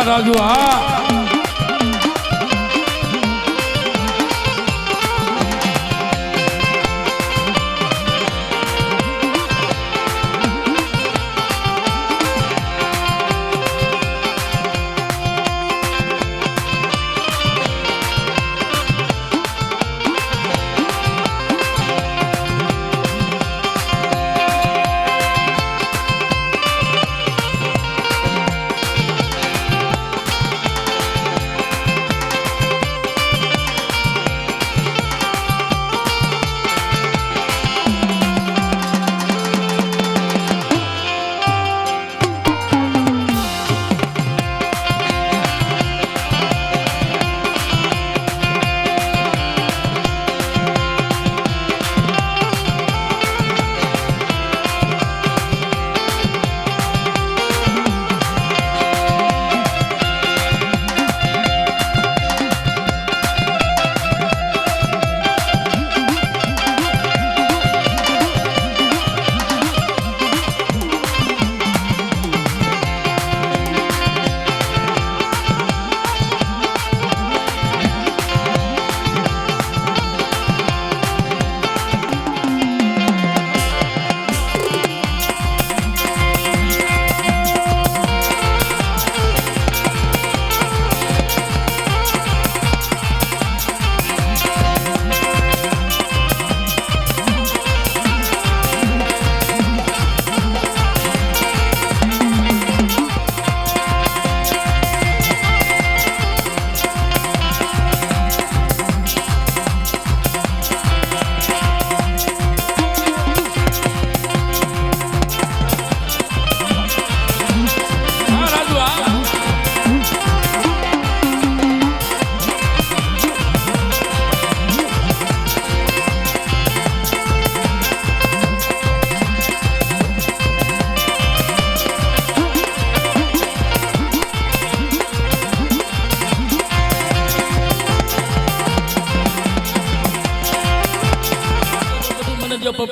રાજુ હા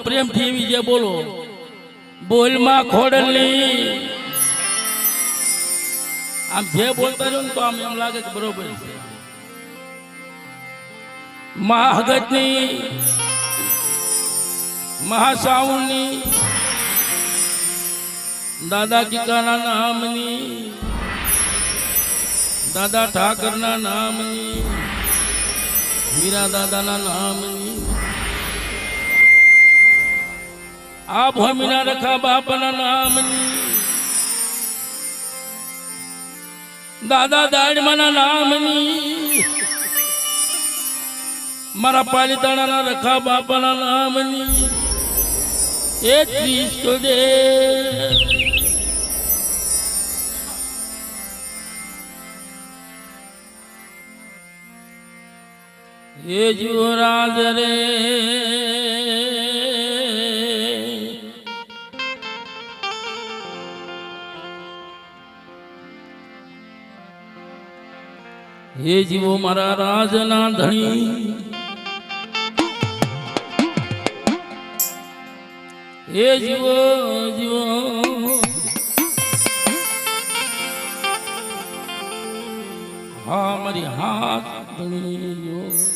પ્રેમ થી જે બોલો બોલમાં ખોડલી આમ જે બોલતા જો ને તો આમ એમ લાગે કે બરોબર છે મહાગતની મહાસાઉની દાદા કિકાના નામની દાદા ઠાકરના નામની વીરા દાદાના નામની આ ભૂમિના રખા બાપના નામની દાદા દાડમાના નામની મારા પાલિતાણાના રખા બાપાના નામની એ ત્રીસ્તોડે એ યુવરાજ રે હે જીવો મારા રાજના ધણી હે જીવો જીવો હા મારી હાથ ધણી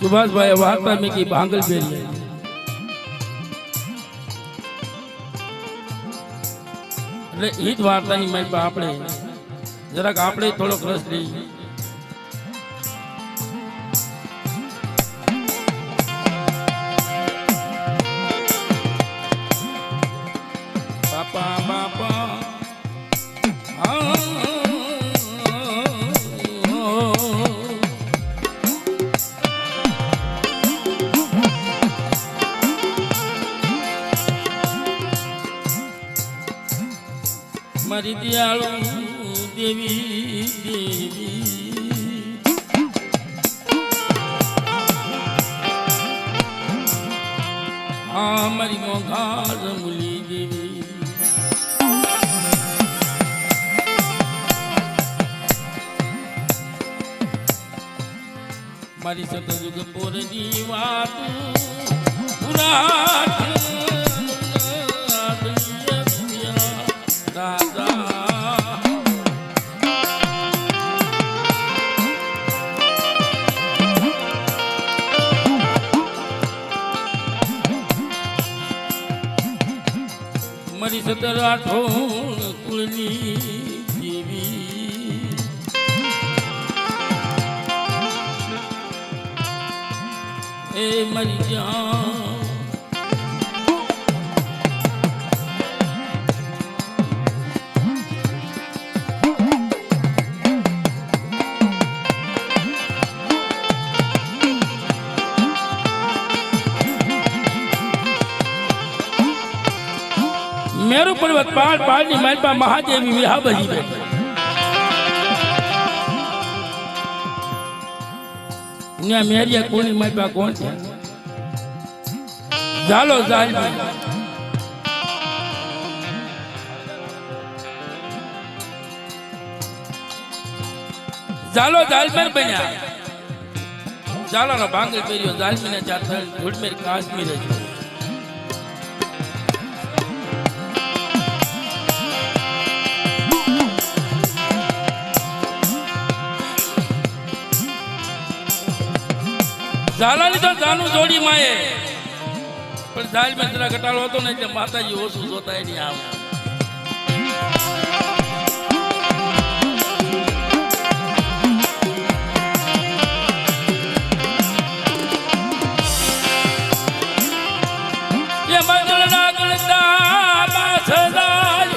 સુભાષભાઈ વાર્તા મેં કી ભાંગલ બેરી એટલે એ જ વાર્તાની મારી આપણે જરાક આપણે થોડોક રસ લઈએ બાપા બાપા મારી દયાળુ દેવી દેવી આ મારી મોંઘા રમુલી દેવી મારી સતયુગ પોરની વાત પુરાણ રાજા મારી 17 કુળની દેવી એ મારી જાન મેરુ પર્વત પહાડ પહાડની માલપા મહાદેવી વિહા બજી બેઠી ત્યાં મેરિયા કોની માલપા કોણ છે ઝાલો ઝાલબી ઝાલો ઝાલમેર બન્યા ઝાલાનો ભાંગલ પહેર્યો ઝાલમીને ચાર ધૂળમેર કાશ્મીર જ ઝાલાની તો જાનું જોડી માએ પણ ઝાલ માં જરા ઘટાડો હતો ને એટલે માતાજી ઓછું જોતા એની આમ એ મંગળ ના ગણતા બાસદાર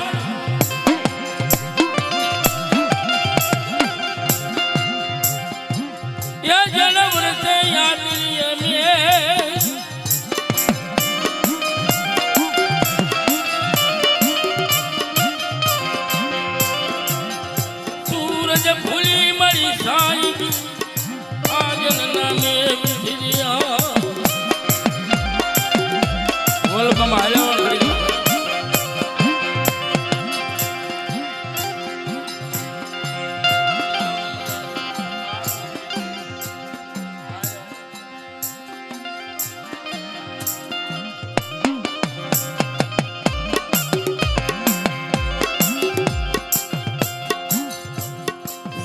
એ જન્મ રસે યાદ सूरज फूली मरी साई आजन नामे विधिया बोल कमाया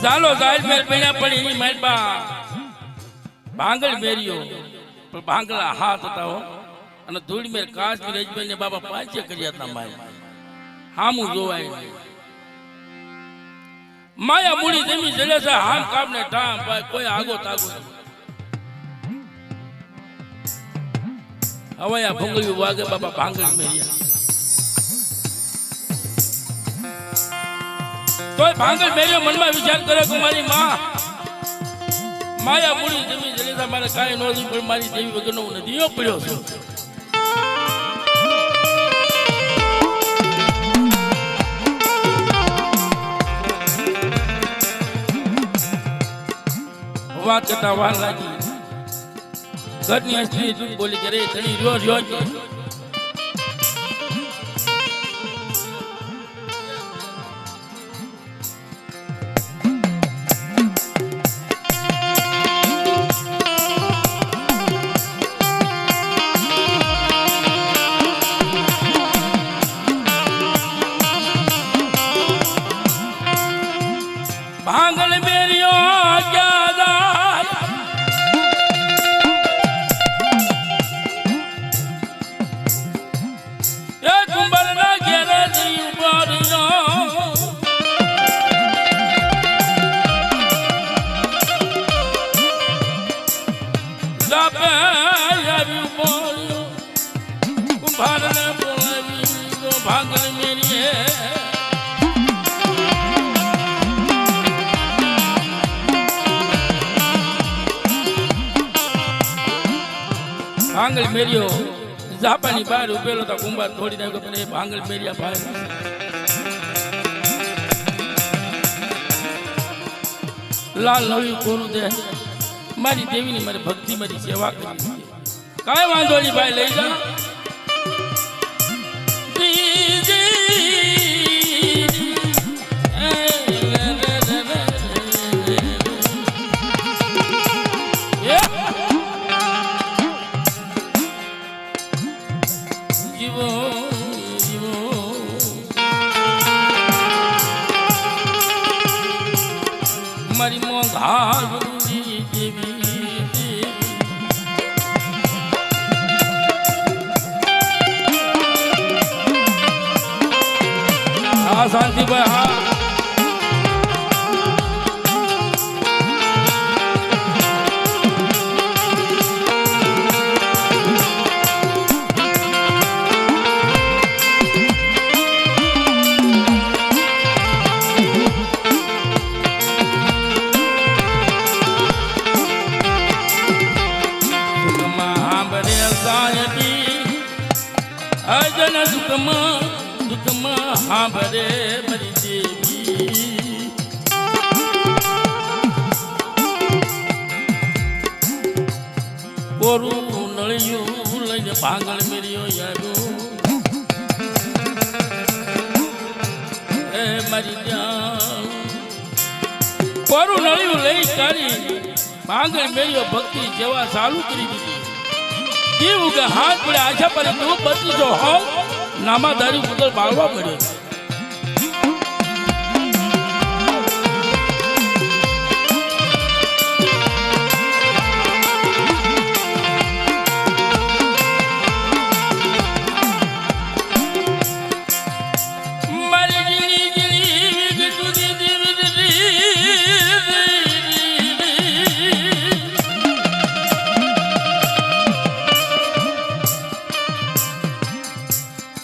ઝાલો ઝાલ મેર પૈણા પડી એની માલપા ભાંગલ મેર્યો પણ ભાંગલા હાથ હતા હો અને ધૂળ મેર કાશ્મીર રજબેલ ને બાબા પાંચે કર્યા હતા માય હામું જોવાય માયા મૂડી જમી જલે છે હામ કામ ને ટામ કોઈ આગો તાગો હવે આ ભૂંગળિયું વાગે બાબા ભાંગલ મેર્યા તોય ભાંગલ મેર્યો મનમાં વિચાર કરે કે મારી માયા મૂડી જમી જલેસા મારે કાંઈ ન થયું પણ મારી દેવી વગરનો હું નદીઓ પડ્યો છું વાત કરતા વાર લાગી ઘરની સ્ત્રી જૂઠ બોલી કે રે ધણી રહ્યો ભાંગલ મેરિયો ક્યાં જાય એ કુંભર ના ઘેરે જઈ ઉભા રહ્યો જાપે આવી બોલ્યો કુંભાર ને બોલાવી તો ભાંગલ મેરીએ ભાંગલ મેર્યો ઝાપાની બહાર ઉભેલો તો કુંભાર થોડી નાખ્યો પણ એ ભાંગલ મેર્યા ભાઈ લાલ નવી કોરું દે મારી દેવીની મારી ભક્તિ મારી સેવા કરી કાંઈ વાંધો નહીં ભાઈ લઈ જા Yeah. હારુડી દેવી હા શાંતિભાઈ હા અજન દુઃખમાં હાંભરે મરી દેવી બોરું નળિયું લઈને ભાંગળ મેર્યો યારો એ મારી ત્યાં બોરું નળિયું લઈ કરી ભાંગળ મેર્યો ભક્તિ જેવા ચાલુ કરી દીધી કેવું કે હાથ પડે આશા પડે તું બદલી જો હોવ નામાદારી ઉદર બાળવા પડ્યો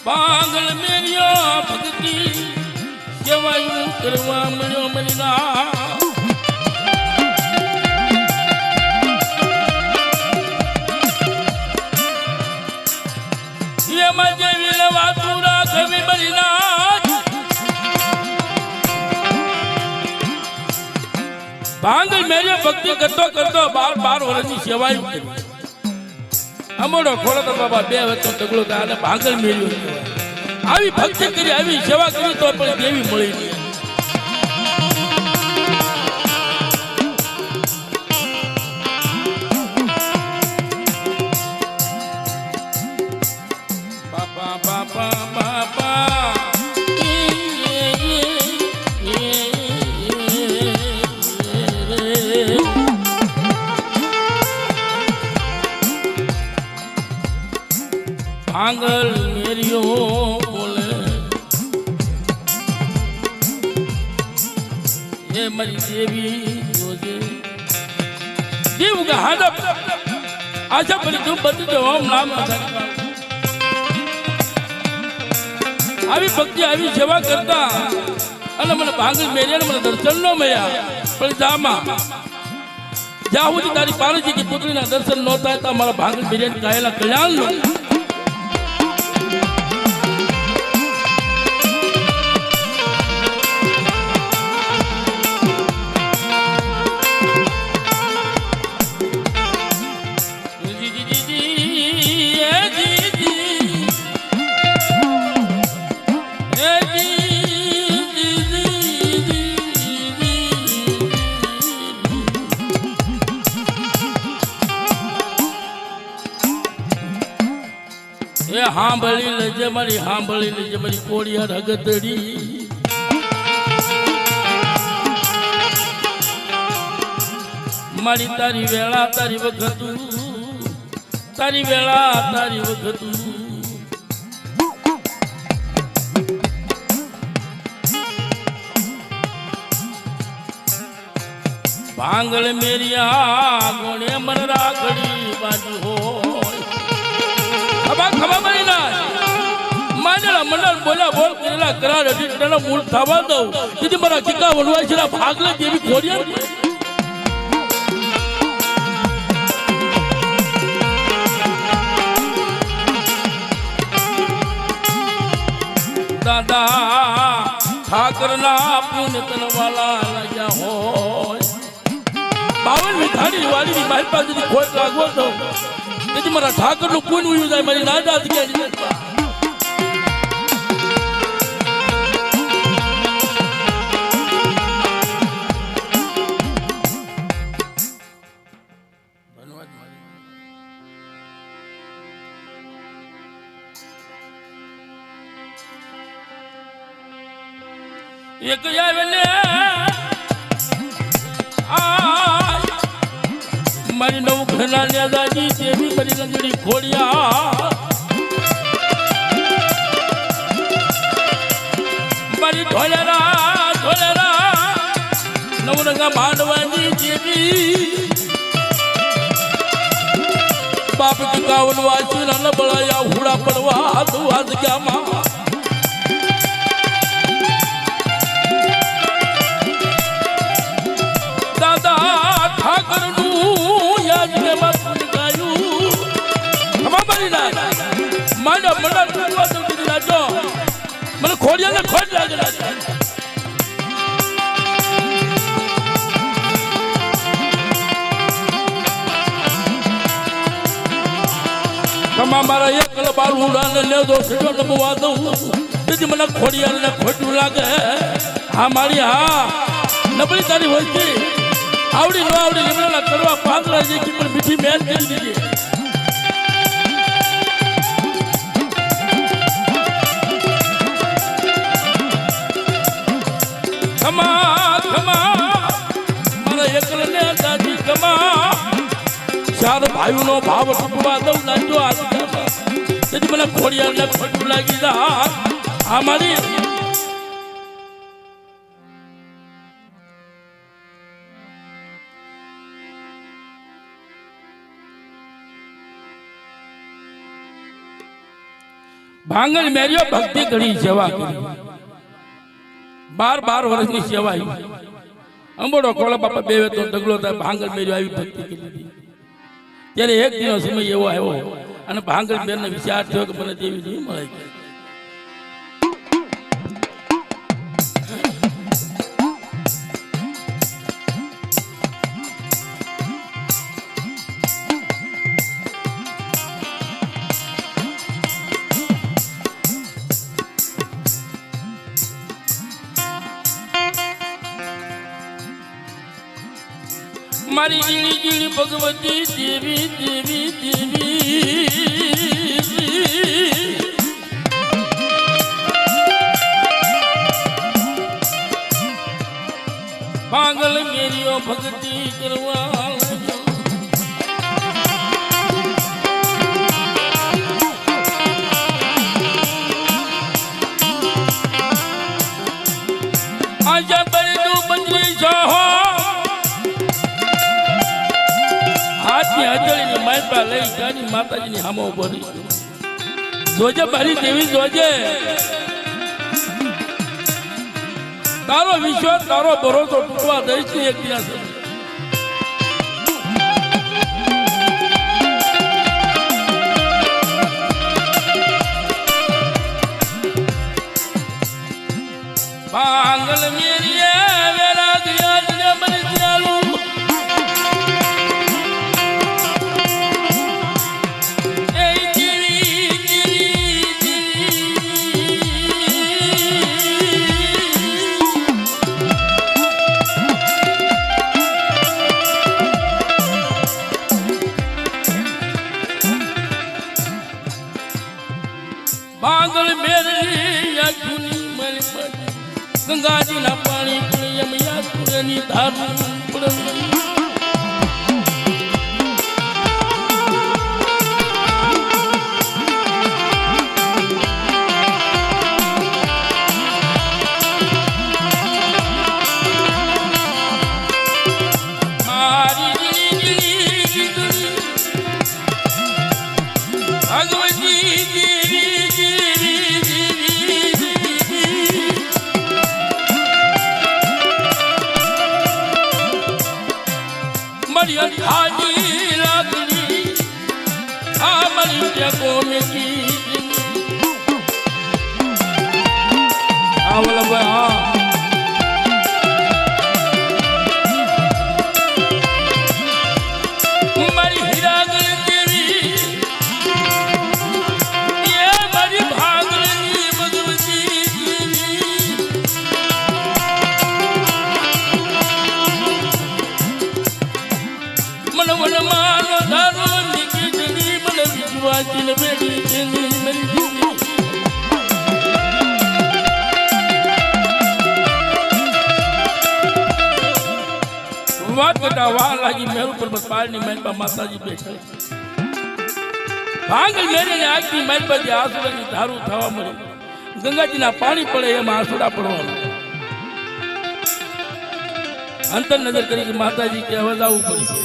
પાગલ મેર્યો ભક્તિ કેવાયું કરવા મળ્યો મરીના એમાં જેવી વાતું રાખવી મરીના ભાંગલ મેર્યો ભક્તિ કરતો કરતો 12 વર્ષની સેવાયું કરી અમોડો ખોલો તો બાબા 2 વચ્ચે ટગલો અને ભાંગલ મેળ્યો આવી ભક્તિ કરી આવી સેવા કરી તો પણ દેવી મળી નહીં બાપા બાપા બાપા ભાંગલ મેર્યો બોલે એ મારી દેવી જોજે દેવ કે હાડા આશા પડી તું બધી જો ઓમ નામ આવી ભક્તિ આવી સેવા કરતા અને મને ભાંગલ મેર્યા મને દર્શન ન મળ્યા પણ જામાં જ્યાં સુધી તારી પાર્વતી કી પુત્રીના દર્શન ન થાય તો મારા ભાંગલ મેર્યા ગાયેલા કલ્યાણ નો હાંભળી લેજે મારી કોળિયાર હગતડી મારી તારી વેળા તારી વખતું તારી વેળા તારી વખતું ભાંગળ મેરિયા ગોણે મન રાખડી બાજુ હોય ખબર પડી ના માજરા મંડળ બોલ્યા બોલ કરેલા કરાર અઢીના મૂળ થવા દઉં તેથી મારા કિકા વનવાય છે ભાગલે જેવી ખોડિયાર દાદા ઠાકરના પુણ્ય તનવાલા લાગ્યા હોય 52 મીઠાડી વાળી મારી પાસેથી ખોટ લાગવો તો તેથી મારા ઠાકરનું પુણ્ય ઉયું જાય મારી નાદાત કે એક આવે ને આ મારી નવ ઘરના નેદાજી દેવી મારી લંગડી ખોડિયા મારી ઢોલેરા નવરંગા માંડવાની દેવી બાપ ગાવન વાસી રન બળાયા હુડા પડવા દુવાદ ગામાં દાદા ઠાકરનું યાદ ને બાપું ગાયું ખબર ના મારા મના ટૂંકવા તો કીધી રાજો મને ખોડિયાને ખોટ લાગે રાજો કમા મારા એકલ બાલુડાને લેજો સજો નમવા દઉં તેથી મને ખોડિયાને ખોટું લાગે હા મારી હા નબળી તારી હોય છે આવડી ન આવડી લીમડા કરવા પાંદડા જે કે પણ મીઠી મહેનત કરી દીધી ખમા મારા એકલને દાદી ખમા ચાર ભાઈઓનો ભાવ તૂટવા દઉં નાજો આ તેથી મને ખોડિયાને ખોટું લાગી જા આ મારી ભાંગલ મેર્યો ભક્તિ ઘડી સેવા કરી 12 વર્ષની સેવા અંબોડો કોળા બાપા બેવે તો ડગલો થાય ભાંગલ મેર્યો આવી ભક્તિ કરી ત્યારે એક દિનો સમય એવો આવ્યો અને ભાંગલ બેનને વિચાર થયો કે મને દેવી નહીં મળે મારી જીણી જીણી ભગવતી દેવી દેવી દેવી પાગલ મેરીઓ ભક્તિ કરવા આજા બરદુ બંદરી જાહો હાથની હજળીની માયપા લઈ જાની માતાજીની હામો ભરી જોજે મારી દેવી જોજે તારો વિશ્વાસ તારો ભરોસો તૂટવા દઈશ ને એક દિવસ પાંગલ મેરીએ વેરા ગયા ને મને ચાલુ પાગલ મેરી યાજુની મન ગંગાજીના પાણી પીણી યમયા સુરની ધારું પડે हाजी रागनी हमारी जगों में की आवल बहा हमारी हिरागल देवी ये हमारी भागनी भगवती मन मन मानो धारो निकी जनी मन विश्वासी न बेड़ी जनी मन વાત કરતા વાર લાગી મેરુ પર્વત પારની મહેલ પર માતાજી બેઠા ભાંગલ મેરીને આગની મહેલ પર જે આસુડાની ધારું થવા મળી ગંગાજીના પાણી પડે એમાં આસુડા પડવાનું અંતર નજર કરી કે માતાજી કે હવે જવું પડશે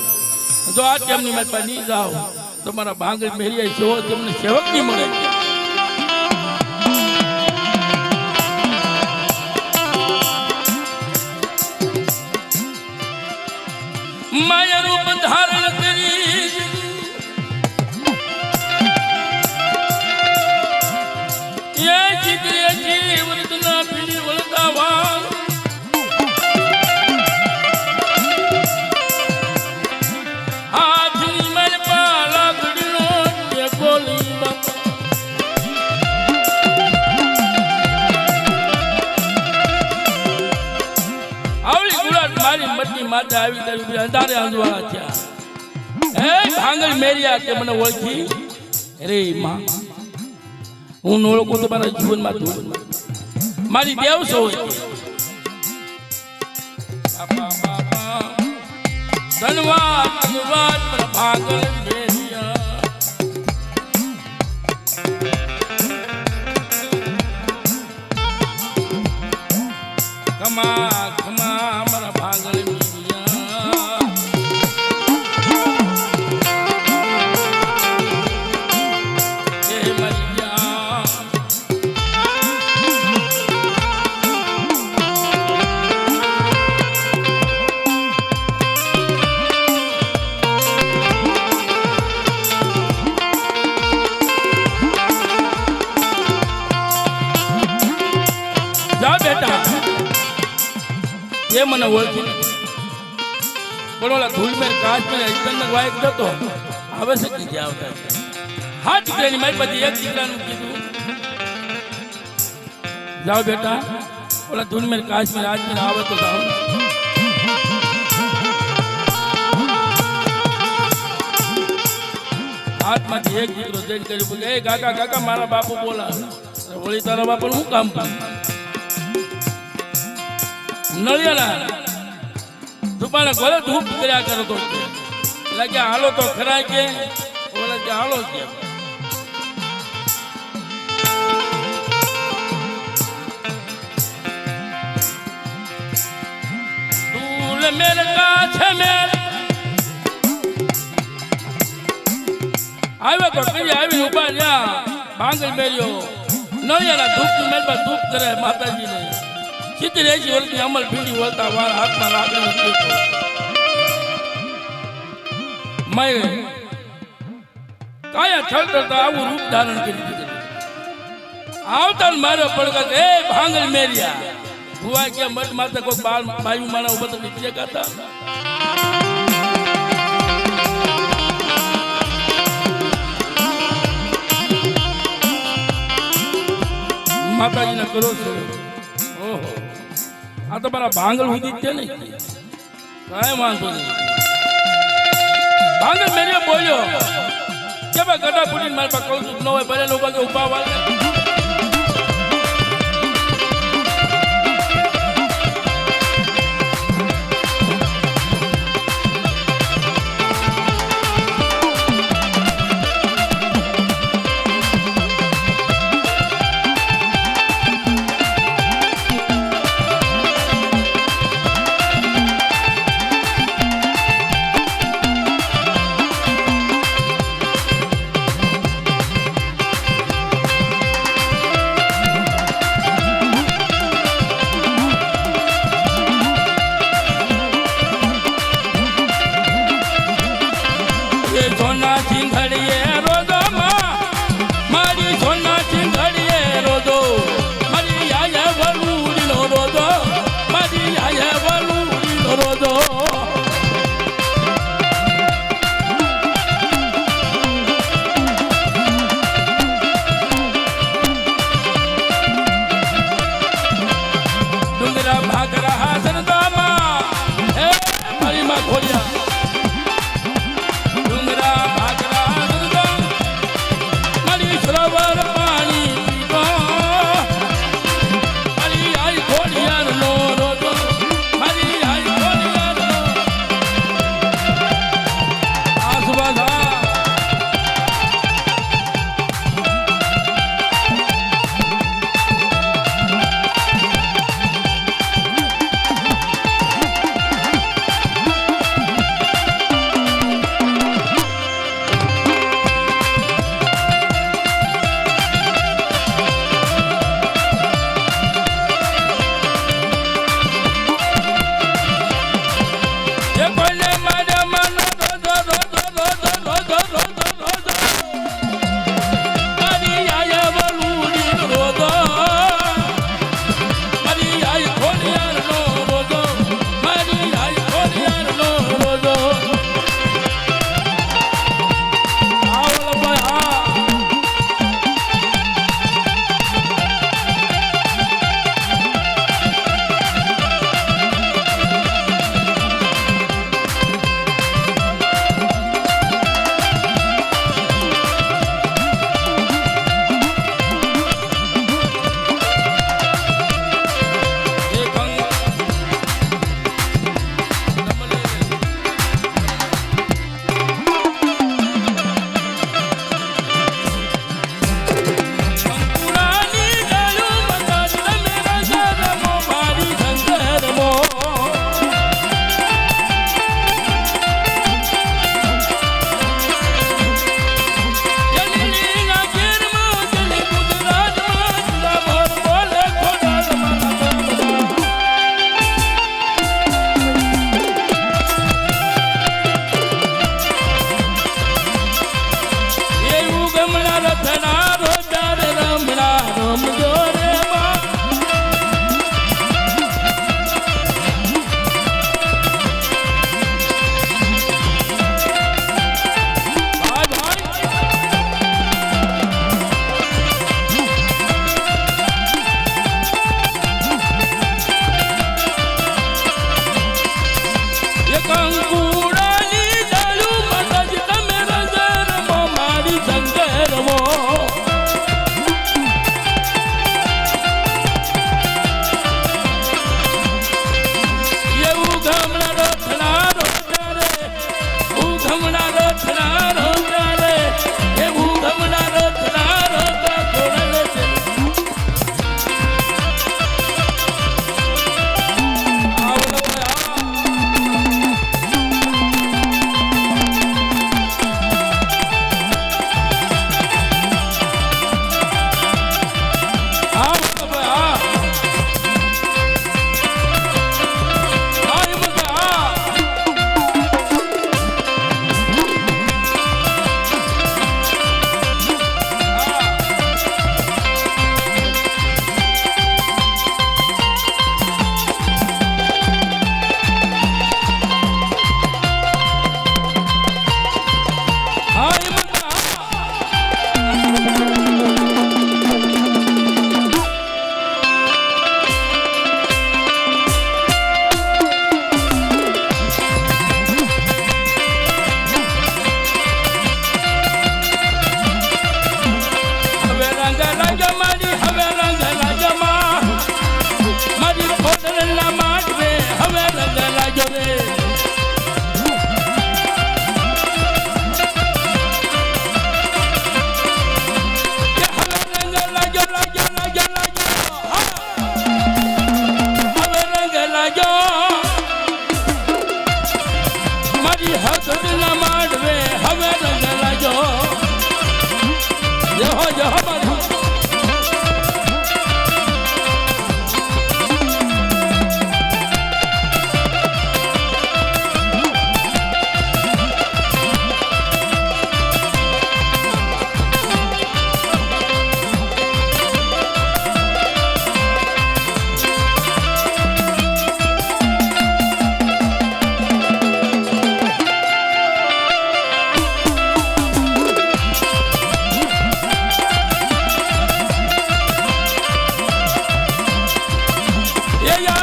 જો આ તેમની મહેલ પર નહીં જાઓ તો મારા ભાંગલ મેરિયા સેવો તેમને સેવક નહીં મળે માયા રૂપ ધારણ કરી એ ચિત્રે જીવતના પીડી વળતા વાળ હાથની મર પાલા ગડીનો તે બોલી બાપા આવલી ગુલાટ મારી મટની માથે આવી તારી અંધારે આંધવા થયા હે ભાંગલ મેરિયા તે મને ઓળખી રે માં હું ઓળખું તો મારા જીવનમાં તું મારી દેવ છો ધન્યવાદ ધન્યવાદ પર ભાંગલ મેરિયા કમા કમા મારા ભાંગલ મેરિયા હે મરિયા જા બેટા ये મને ઓળખી પણ ઓલા ધૂળમેર કાચમેર અજતનનો વાયક જતો હવે છે કે જ્યાં આવતા હા દીકરાની મારી પાસે એક દીકરાનું કીધું જાઓ બેટા ઓલા ધૂળમેર કાચમેર આજમેર આવે તો જાઓ હાથમાંથી એક દીકરો જઈને કર્યું એ કાકા કાકા મારા બાપુ બોલા વળી તારા બાપુ હું કામ કરું નળિયાના ધૂપાના ઘરે ધૂપ કર્યા કરતો એટલે કે હાલો તો ખરા કે ઓલે કે હાલો કે ધૂળ મેર કાછે મેર આવ્યો તો કઈ આવીને ઉભા રહ્યા ભાંગલ મેર્યો નળિયાના ધૂપની મેલ પર ધૂપ કરે માતાજીને 80 વર્ષની અમલ ભીડી વળતા વાર હાથમાં લાકડી મેં કાયા છળતરતા આવું રૂપ ધારણ કરી દીધું આવતા મારો પડગત એ ભાંગલ મેરિયા ભુવા કે મઠ માથે કોઈ બાયુ માણા ઉભા તો નીચે ગાતા માતાજીને કરો છો ઓહો આ તો મારા ભાંગલ સુધી છે ને કાંઈ વાંધો નહીં ભાંગલ મેરિયો બોલ્યો કે ભાઈ ગડા ફૂટીને મારી પાસે કહું ન હોય ભલે લોકો ઉભા વાળે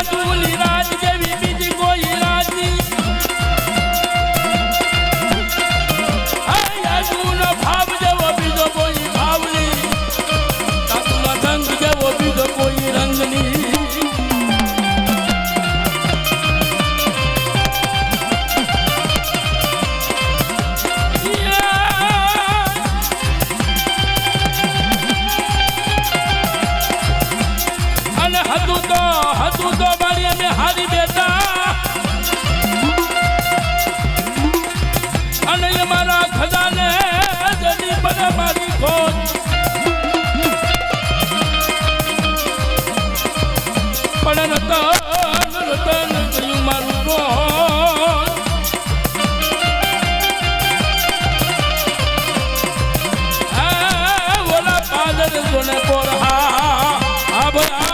યાદુની રાત જેવી બીજી કોઈ રાત યાદુનો ભાવ જેવો બીજો કોઈ ભાવ નહીં તાતુમાં રંગ જેવો બીજો કોઈ રંગ નહીં હતું તો મારી અમે હારી બેટા અને એ મારા ખજાને જડી પડે મારી ખોટ પણ રતન ગયું મારું કોણ ઓલા પાદર જોને પોર હા ભાઈ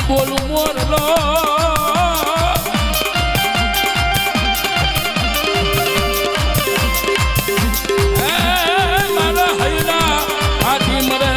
બોલું મોરલો મારા હૈડા હાથી મરે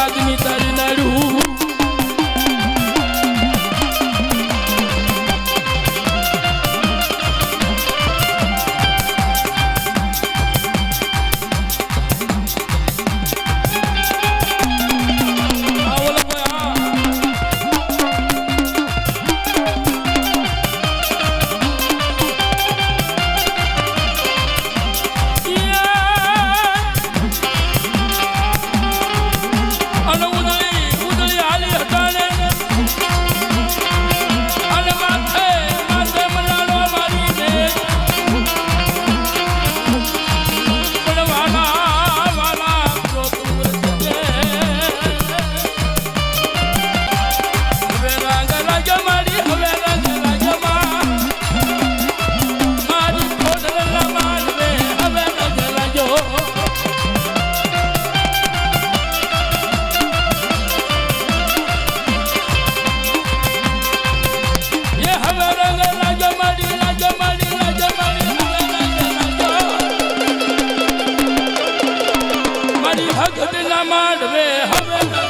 નાગની તારી નાડું માંડવે હવે